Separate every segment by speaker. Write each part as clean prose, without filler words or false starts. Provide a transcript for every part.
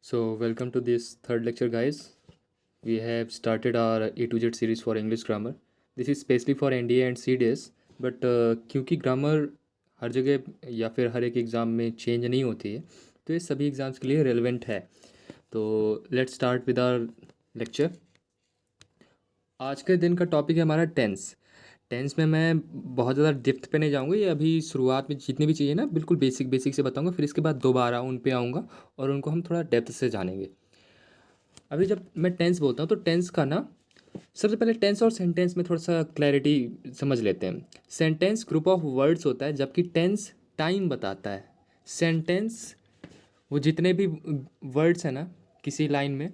Speaker 1: So, welcome to this third lecture, guys. We have started our A to Z series for English grammar. This is specially for NDA and CDS, but क्योंकि grammar हर जगह या फिर हर एक exam में change नहीं होती है, तो ये सभी एग्ज़ाम्स के लिए रेलेवेंट है। तो let's start with our lecture. आज के दिन का टॉपिक है हमारा टेंस। टेंस में मैं बहुत ज़्यादा डेप्थ पे नहीं जाऊँगा, ये अभी शुरुआत में जितनी भी चीज़ें ना बिल्कुल बेसिक बेसिक से बताऊँगा, फिर इसके बाद दोबारा उन पे आऊँगा और उनको हम थोड़ा डेप्थ से जानेंगे। अभी जब मैं टेंस बोलता हूँ तो टेंस का ना सबसे पहले टेंस और सेंटेंस में थोड़ा सा क्लैरिटी समझ लेते हैं। सेंटेंस ग्रुप ऑफ वर्ड्स होता है, जबकि टेंस टाइम बताता है। सेंटेंस वो जितने भी वर्ड्स हैं ना किसी लाइन में,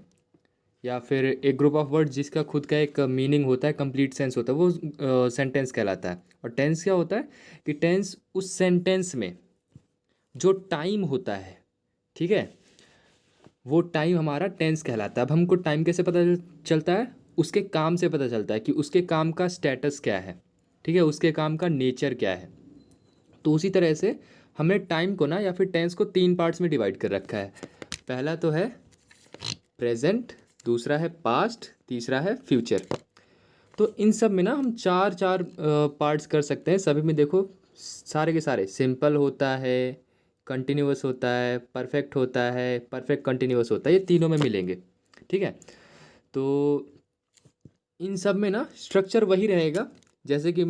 Speaker 1: या फिर एक ग्रुप ऑफ वर्ड्स जिसका खुद का एक मीनिंग होता है, कंप्लीट सेंस होता है, वो सेंटेंस कहलाता है। और टेंस क्या होता है कि टेंस उस सेंटेंस में जो टाइम होता है, ठीक है, वो टाइम हमारा टेंस कहलाता है। अब हमको टाइम कैसे पता चलता है? उसके काम से पता चलता है कि उसके काम का स्टेटस क्या है, ठीक है, उसके काम का नेचर क्या है। तो उसी तरह से हमने टाइम को ना या फिर टेंस को 3 पार्ट्स में डिवाइड कर रखा है। पहला तो है प्रेजेंट, दूसरा है पास्ट, तीसरा है फ्यूचर। तो इन सब में ना हम चार चार पार्ट्स कर सकते हैं। सभी में देखो सारे के सारे सिंपल होता है, कंटिन्यूअस होता है, परफेक्ट होता है, परफेक्ट कंटिन्यूअस होता है, ये तीनों में मिलेंगे, ठीक है। तो इन सब में ना स्ट्रक्चर वही रहेगा, जैसे कि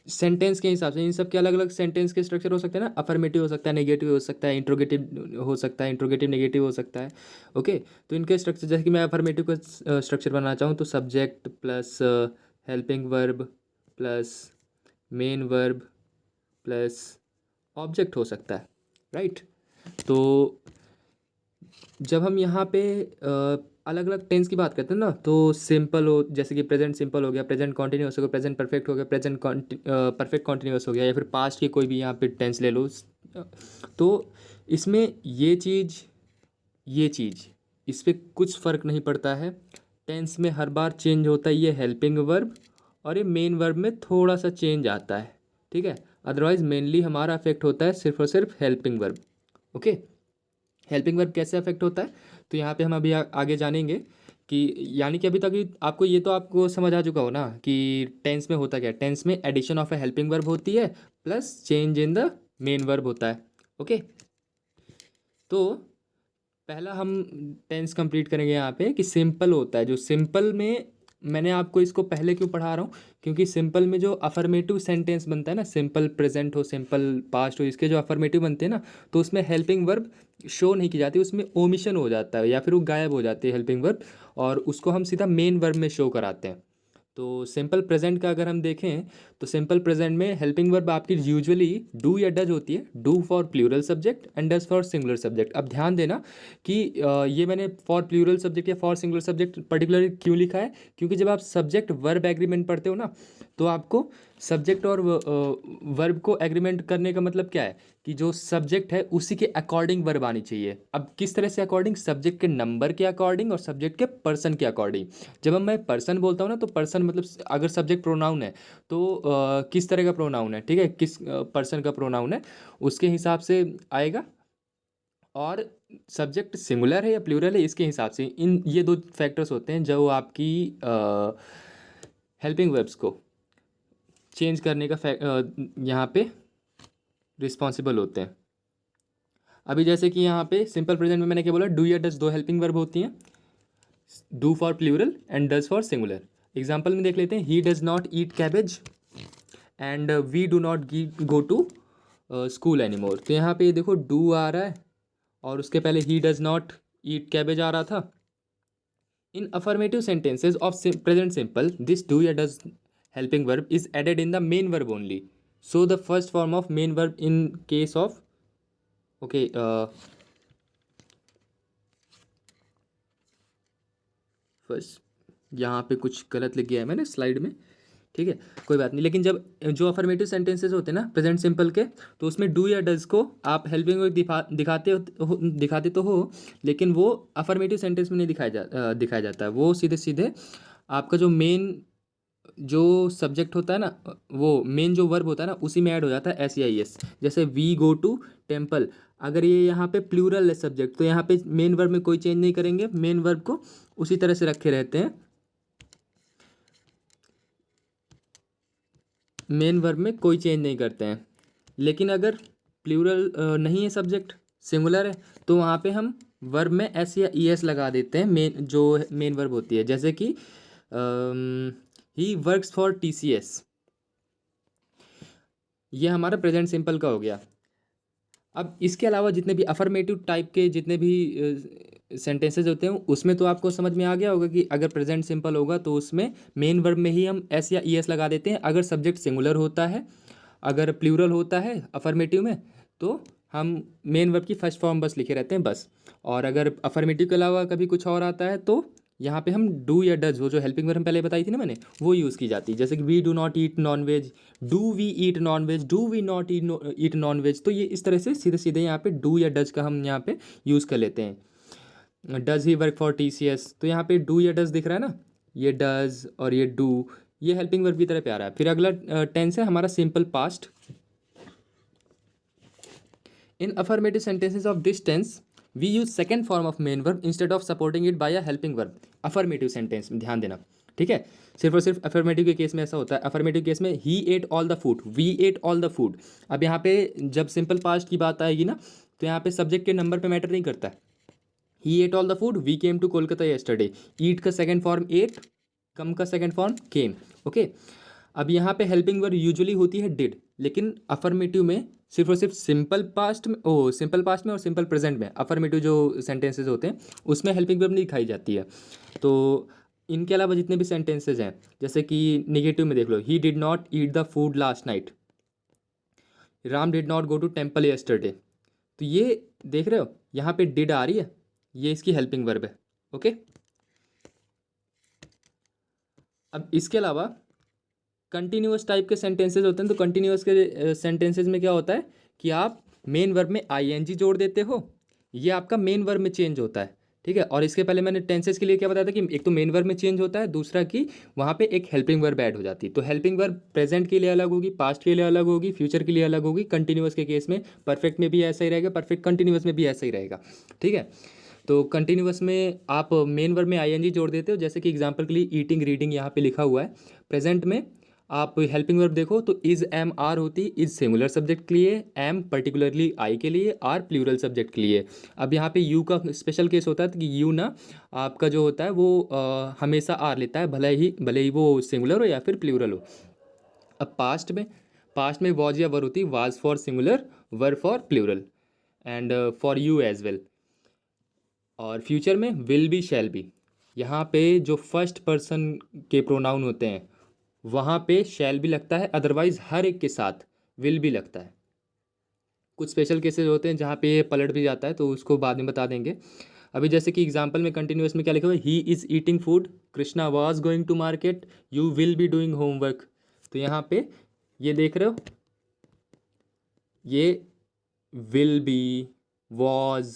Speaker 1: सेंटेंस के हिसाब से इन सब के अलग अलग सेंटेंस के स्ट्रक्चर हो सकते हैं ना। अफर्मेटिव हो सकता है, नेगेटिव हो सकता है, इंट्रोगेटिव हो सकता है, इंट्रोगेटिव नेगेटिव हो सकता है। ओके, तो इनके स्ट्रक्चर जैसे कि मैं अफर्मेटिव का स्ट्रक्चर बनाना चाहूँ तो subject plus helping verb plus main verb plus object हो सकता है, राइट। तो जब हम यहाँ पे अलग अलग टेंस की बात करते हैं ना, तो सिंपल हो, जैसे कि प्रेजेंट सिंपल हो गया, प्रेजेंट कॉन्टिन्यूअस हो गया, प्रेजेंट परफेक्ट हो गया, प्रेजेंट परफेक्ट कॉन्टिन्यूअस हो गया, या फिर पास्ट की कोई भी यहाँ पे टेंस ले लो। तो इसमें ये चीज़ इस पर कुछ फ़र्क नहीं पड़ता है। टेंस में हर बार चेंज होता है ये हेल्पिंग वर्ब, और ये मेन वर्ब में थोड़ा सा चेंज आता है, ठीक है। अदरवाइज मेनली हमारा अफेक्ट होता है सिर्फ और सिर्फ helping verb. Okay, helping verb कैसे अफेक्ट होता है तो यहाँ पे हम अभी आगे जानेंगे कि यानी कि अभी तक आपको ये तो आपको समझ आ चुका हो ना कि टेंस में होता क्या है। टेंस में addition of a helping verb होती है plus change in the main verb होता है। ओके, तो पहला हम टेंस कंप्लीट करेंगे यहाँ पे कि सिंपल होता है। जो सिंपल में मैंने आपको इसको पहले क्यों पढ़ा रहा हूँ, क्योंकि सिंपल में जो अफर्मेटिव सेंटेंस बनता है ना, सिंपल प्रेजेंट हो, सिंपल पास्ट हो, इसके जो अफर्मेटिव बनते हैं ना, तो उसमें हेल्पिंग वर्ब शो नहीं की जाती, उसमें ओमिशन हो जाता है या फिर वो गायब हो जाती है हेल्पिंग वर्ब, और उसको हम सीधा मेन वर्ब में शो कराते हैं। तो सिंपल प्रेजेंट का अगर हम देखें तो सिंपल प्रेजेंट में हेल्पिंग वर्ब आपकी यूजुअली डू या डज होती है। Do for plural subject and does for singular subject. अब ध्यान देना कि ये मैंने फॉर प्लूरल सब्जेक्ट या फॉर सिंगुलर सब्जेक्ट पर्टिकुलरली क्यों लिखा है, क्योंकि जब आप सब्जेक्ट वर्ब एग्रीमेंट पढ़ते हो ना, तो आपको सब्जेक्ट और वर्ब को एग्रीमेंट करने का मतलब क्या है कि जो सब्जेक्ट है उसी के अकॉर्डिंग वर्ब आनी चाहिए। अब किस तरह से अकॉर्डिंग? सब्जेक्ट के नंबर के अकॉर्डिंग और सब्जेक्ट के पर्सन के अकॉर्डिंग। जब मैं पर्सन बोलता हूँ ना, तो पर्सन मतलब अगर सब्जेक्ट प्रोनाउन है तो किस तरह का प्रोनाउन है, ठीक है, किस पर्सन का प्रोनाउन है उसके हिसाब से आएगा। और सब्जेक्ट सिंगुलर है या प्लूरल है इसके हिसाब से। इन ये दो फैक्टर्स होते हैं जो आपकी हेल्पिंग वर्ब्स को चेंज करने का यहाँ पे रिस्पॉन्सिबल होते हैं। अभी जैसे कि यहाँ पे सिंपल प्रेजेंट में मैंने क्या बोला, डू या डज दो हेल्पिंग वर्ब होती हैं, do for plural and does for singular. Example में देख लेते हैं, he does not eat cabbage and we do not go to school any more. तो यहाँ पे देखो डू आ रहा है और उसके पहले ही डज नॉट ईट कैबेज आ रहा था। In affirmative sentences of present simple, this do या does helping verb is added in the main verb only. So the first form of main verb in case of okay first यहाँ पे कुछ गलत लिख गया है मैंने स्लाइड में, ठीक है, कोई बात नहीं। लेकिन जब जो अफर्मेटिव सेंटेंसेस होते हैं ना प्रेजेंट सिंपल के, तो उसमें डू या डज को आप हेल्पिंग वर्ब दिखाते तो हो, लेकिन वो अफर्मेटिव सेंटेंस में नहीं दिखाया जाता है। वो सीधे सीधे आपका जो मेन जो सब्जेक्ट होता है ना, वो मेन जो वर्ब होता है ना, उसी में ऐड हो जाता है एस या एस। जैसे वी गो टू टेम्पल, अगर ये यहाँ पे प्लूरल है सब्जेक्ट, तो यहाँ पे मेन वर्ब में कोई चेंज नहीं करेंगे, मेन वर्ब को उसी तरह से रखे रहते हैं, मेन वर्ब में कोई चेंज नहीं करते हैं। लेकिन अगर प्लूरल नहीं है सब्जेक्ट, सिंगुलर है, तो वहाँ पे हम वर्ब में एस या ई एस लगा देते हैं, मेन जो मेन वर्ब होती है, जैसे कि he works for T C S, ये हमारा प्रेजेंट सिंपल का हो गया। अब इसके अलावा जितने भी अफर्मेटिव टाइप के जितने भी सेंटेंसेज होते हैं, उसमें तो आपको समझ में आ गया होगा कि अगर प्रेजेंट सिंपल होगा तो उसमें मेन वर्ब में ही हम एस या ई एस लगा देते हैं। अगर सब्जेक्ट सिंगुलर होता है, अगर प्लूरल होता है अफर्मेटिव में, तो हम मेन वर्ब की फर्स्ट फॉर्म बस लिखे रहते हैं बस। और अगर अफर्मेटिव के अलावा कभी कुछ और आता है तो यहाँ पे हम डू या डज, वो जो हेल्पिंग वर्ब पहले बताई थी ना मैंने, वो यूज़ की जाती है। जैसे कि we do not eat non veg, do we eat non veg, do we not eat non veg. तो ये इस तरह से सीधे सीधे यहाँ पे डू या डज का हम यहाँ पे यूज़ कर लेते हैं। Does he work for T C S, तो यहाँ पे डू या डज दिख रहा है ना, ये डज और ये डू, ये हेल्पिंग वर्ब की तरह पे आ रहा है। फिर अगला टेंस है हमारा simple past. In affirmative sentences of this tense we use second form of main verb instead of supporting it by a helping verb. Affirmative sentence में ध्यान देना, ठीक है। सिर्फ और सिर्फ अफर्मेटिव के केस में ऐसा होता है। अफर्मेटिव केस में he ate all the food, we ate all the food. अब यहाँ पे जब सिंपल पास्ट की बात आएगी ना, तो यहाँ पे सब्जेक्ट के नंबर पे मैटर नहीं करता है। He ate all the food, we came to Kolkata yesterday. Eat का सेकेंड फॉर्म एट, कम का सेकेंड फॉर्म केम, ओके। अब यहाँ पे हेल्पिंग वर्ब यूजुअली होती है डिड, लेकिन अफर्मेटिव में सिर्फ और सिर्फ सिंपल पास्ट में, सिंपल पास्ट में और सिंपल प्रेजेंट में अफर्मेटिव जो सेंटेंसेज होते हैं उसमें हेल्पिंग वर्ब नहीं दिखाई जाती है। तो इनके अलावा जितने भी सेंटेंसेज हैं, जैसे कि निगेटिव में देख लो, he did not eat the food last night, Ram did not go to temple yesterday. तो ये देख रहे हो यहाँ पे डिड आ रही है, ये इसकी हेल्पिंग वर्ब है, ओके। अब इसके अलावा कंटिन्यूअस टाइप के सेंटेंसेज होते हैं, तो कंटिन्यूअस के सेंटेंसेज में क्या होता है कि आप मेन वर्ब में आईएनजी जोड़ देते हो, ये आपका मेन वर्ब में चेंज होता है, ठीक है। और इसके पहले मैंने टेंसेज के लिए क्या बताया था कि एक तो मेन वर्ब में चेंज होता है, दूसरा कि वहाँ पे एक हेल्पिंग वर्ब ऐड हो जाती है। तो हेल्पिंग वर्ब प्रेजेंट के लिए अलग होगी, पास्ट के लिए अलग होगी, फ्यूचर के लिए अलग होगी। कंटिन्यूअस के केस में परफेक्ट में भी ऐसा ही रहेगा, परफेक्ट कंटिन्यूअस में भी ऐसा ही रहेगा, ठीक है। तो कंटिन्यूअस में आप मेन वर्ब में आईएनजी जोड़ देते हो, जैसे कि एग्जांपल के लिए ईटिंग रीडिंग यहाँ पे लिखा हुआ है। प्रेजेंट में आप हेल्पिंग वर्ब देखो तो इज एम आर होती, इज सिंगुलर सब्जेक्ट के लिए, एम पर्टिकुलरली आई के लिए, आर प्लूरल सब्जेक्ट के लिए। अब यहाँ पे यू का स्पेशल केस होता है कि यू ना आपका जो होता है वो हमेशा आर लेता है, भले ही वो सिंगुलर हो या फिर प्लूरल हो। अब पास्ट में वॉज या वर होती, was for singular, were for plural, and for you as well. और फ्यूचर में विल बी शैल बी, यहाँ पे जो फर्स्ट पर्सन के प्रोनाउन होते हैं वहाँ पे शैल भी लगता है, अदरवाइज हर एक के साथ विल भी लगता है। कुछ स्पेशल केसेस होते हैं जहाँ पे ये पलट भी जाता है, तो उसको बाद में बता देंगे। अभी जैसे कि एग्जांपल में कंटिन्यूअस में क्या लिखा हुआ है, he is eating food, Krishna was going to market, you will be doing homework. तो यहाँ पे ये देख रहे हो, ये विल बी, वॉज,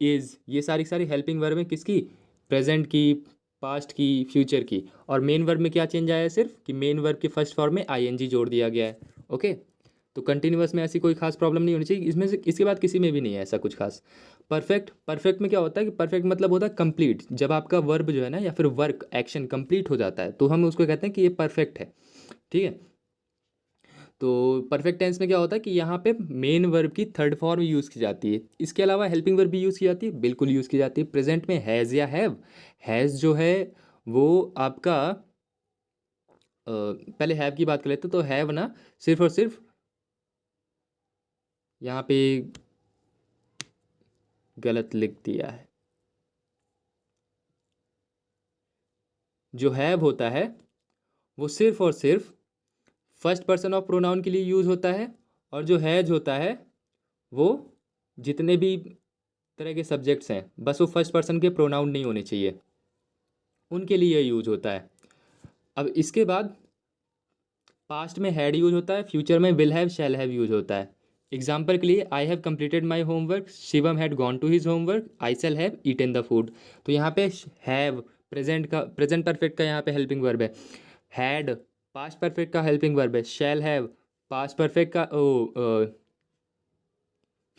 Speaker 1: इज़, ये सारी सारी हेल्पिंग वर्ब है किसकी, प्रेजेंट की, पास्ट की, फ्यूचर की। और मेन वर्ब में क्या चेंज आया है, सिर्फ कि मेन वर्ब के फर्स्ट फॉर्म में आईएनजी जोड़ दिया गया है, ओके। तो कंटिन्यूअस में ऐसी कोई खास प्रॉब्लम नहीं होनी चाहिए, इसमें से इसके बाद किसी में भी नहीं है ऐसा कुछ खास। परफेक्ट में क्या होता है कि परफेक्ट मतलब होता है कंप्लीट, जब आपका वर्ब जो है ना या फिर वर्क एक्शन कंप्लीट हो जाता है तो हम उसको कहते हैं कि ये परफेक्ट है, ठीक है। तो परफेक्ट टेंस में क्या होता है कि यहाँ पे मेन वर्ब की थर्ड फॉर्म यूज़ की जाती है। इसके अलावा हेल्पिंग वर्ब भी यूज़ की जाती है, बिल्कुल यूज़ की जाती है। प्रेजेंट में हैज़ या हैव, हैज़ जो है वो आपका पहले हैव की बात कर लेते तो हैव ना सिर्फ और सिर्फ यहाँ पे गलत लिख दिया है, जो हैव होता है वो सिर्फ और सिर्फ फर्स्ट पर्सन ऑफ प्रोनाउन के लिए यूज़ होता है, और जो हैज होता है वो जितने भी तरह के सब्जेक्ट्स हैं, बस वो फर्स्ट पर्सन के प्रोनाउन नहीं होने चाहिए, उनके लिए यूज होता है। अब इसके बाद पास्ट में हैड यूज होता है, फ्यूचर में will have, shall have use होता है। एग्जाम्पल के लिए I have completed my homework, Shivam had gone to his homework, I shall have eaten the food. तो यहाँ पे हैव प्रेजेंट परफेक्ट का यहाँ पे हेल्पिंग वर्ब है, हैड पास्ट परफेक्ट का हेल्पिंग वर्ब है, शैल हैव पास्ट परफेक्ट का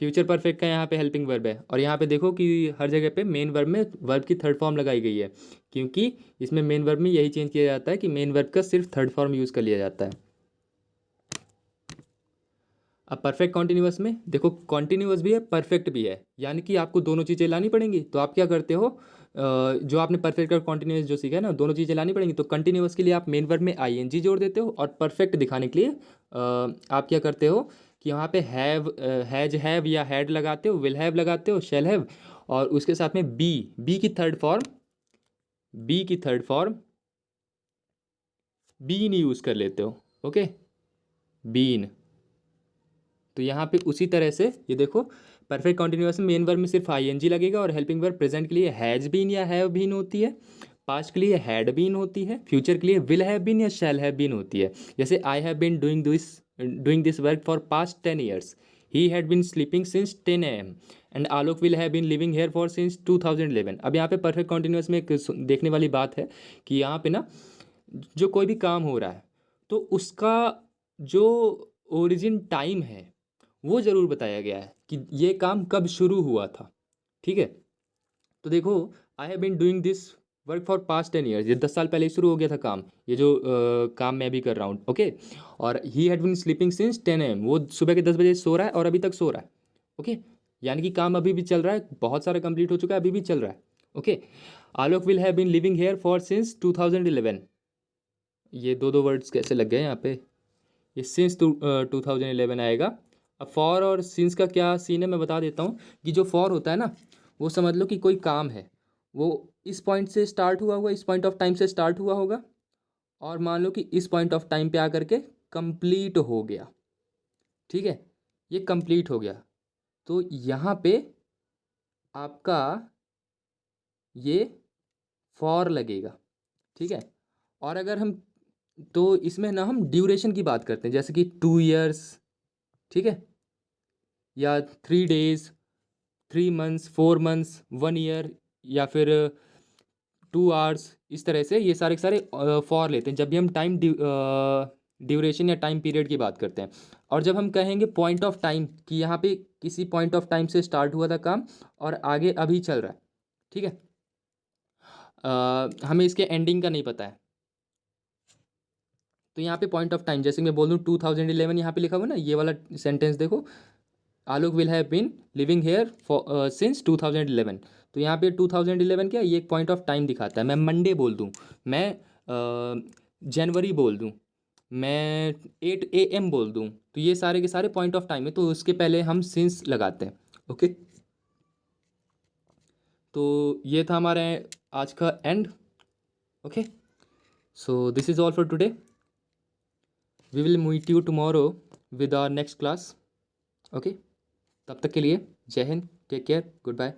Speaker 1: फ्यूचर परफेक्ट का यहाँ पे हेल्पिंग वर्ब है, और यहाँ पे देखो कि हर जगह पे मेन वर्ब में वर्ब की थर्ड फॉर्म लगाई गई है, क्योंकि इसमें मेन वर्ब में यही चेंज किया जाता है कि मेन वर्ब का सिर्फ थर्ड फॉर्म यूज़ कर लिया जाता है। अब परफेक्ट कॉन्टिन्यूअस में देखो, कॉन्टिन्यूअस भी है, परफेक्ट भी है, यानी कि आपको दोनों चीज़ें लानी पड़ेंगी। तो आप क्या करते हो, जो आपने परफेक्ट और कॉन्टिन्यूअस जो सीखा है ना, दोनों चीज़ें लानी पड़ेंगी। तो कंटिन्यूअस के लिए आप मेन वर्ब में आईएनजी जोड़ देते हो, और परफेक्ट दिखाने के लिए आप क्या करते हो कि यहाँ पे हैव, हैव या हैड लगाते हो, विल हैव लगाते हो, शैल हैव, और उसके साथ में बी की थर्ड फॉर्म, बीन यूज़ कर लेते हो। Okay, been. तो यहाँ पे उसी तरह से ये देखो, परफेक्ट कॉन्टिन्यूअस में मेन वर्ब में सिर्फ आईएनजी लगेगा, और हेल्पिंग वर्ब प्रेजेंट के लिए हैज बीन या हैव बीन होती है, पास्ट के लिए हैड बीन होती है, फ्यूचर के लिए विल हैव बीन या शैल हैव बीन होती है। जैसे I have been doing this work for past 10 years, he had been sleeping since 10 AM, and Alok will have been living here for since 2011। अब यहाँ पे परफेक्ट कॉन्टिन्यूअस में एक देखने वाली बात है कि यहाँ पे ना, जो कोई भी काम हो रहा है तो उसका जो ओरिजिन टाइम है वो ज़रूर बताया गया है कि ये काम कब शुरू हुआ था। ठीक है, तो देखो, I have been doing this work for past 10 years, ये 10 साल पहले ही शुरू हो गया था काम, ये जो काम मैं भी कर रहा हूँ। ओके, और he had been sleeping since 10 AM, वो सुबह के 10 बजे सो रहा है और अभी तक सो रहा है। ओके, यानी कि काम अभी भी चल रहा है, बहुत सारा कंप्लीट हो चुका है, अभी भी चल रहा है। Okay, Alok will have been living here for since 2011, ये दो वर्ड्स कैसे लग गए यहाँ पे, ये सिंस 2011 आएगा। अब फॉर और सिंस का क्या सीन है मैं बता देता हूँ कि जो फॉर होता है ना, वो समझ लो कि कोई काम है, वो इस पॉइंट से स्टार्ट हुआ होगा, इस पॉइंट ऑफ टाइम से स्टार्ट हुआ होगा, और मान लो कि इस पॉइंट ऑफ टाइम पे आकर के कंप्लीट हो गया। ठीक है, ये कंप्लीट हो गया, तो यहाँ पे आपका ये फॉर लगेगा। ठीक है, और अगर हम, तो इसमें ना हम ड्यूरेशन की बात करते हैं, जैसे कि 2 ईयर्स, ठीक है, या 3 डेज, 3 मंथ्स, 4 मंथ्स, 1 ईयर, या फिर 2 आवर्स, इस तरह से ये सारे के सारे फॉर लेते हैं जब भी हम टाइम ड्यूरेशन या टाइम पीरियड की बात करते हैं। और जब हम कहेंगे पॉइंट ऑफ टाइम, कि यहाँ पे किसी पॉइंट ऑफ टाइम से स्टार्ट हुआ था काम और आगे अभी चल रहा है। ठीक है, हमें इसके एंडिंग का नहीं पता है, तो यहाँ पे पॉइंट ऑफ टाइम, जैसे मैं बोल दूँ 2011, यहाँ पे लिखा हुआ ना, ये वाला सेंटेंस देखो, Alok will have been living here for since 2011, तो यहाँ पे 2011 क्या, ये एक पॉइंट ऑफ टाइम दिखाता है। मैं मंडे बोल दूँ, मैं जनवरी बोल दूँ, मैं 8 AM बोल दूँ, तो ये सारे के सारे पॉइंट ऑफ टाइम है, तो उसके पहले हम सिंस लगाते हैं। ओके, तो ये था हमारा आज का end. Okay, so this is all for today, we will meet you tomorrow with our next class. Okay, तब तक के लिए जय हिंद, टेक केयर, गुड बाय।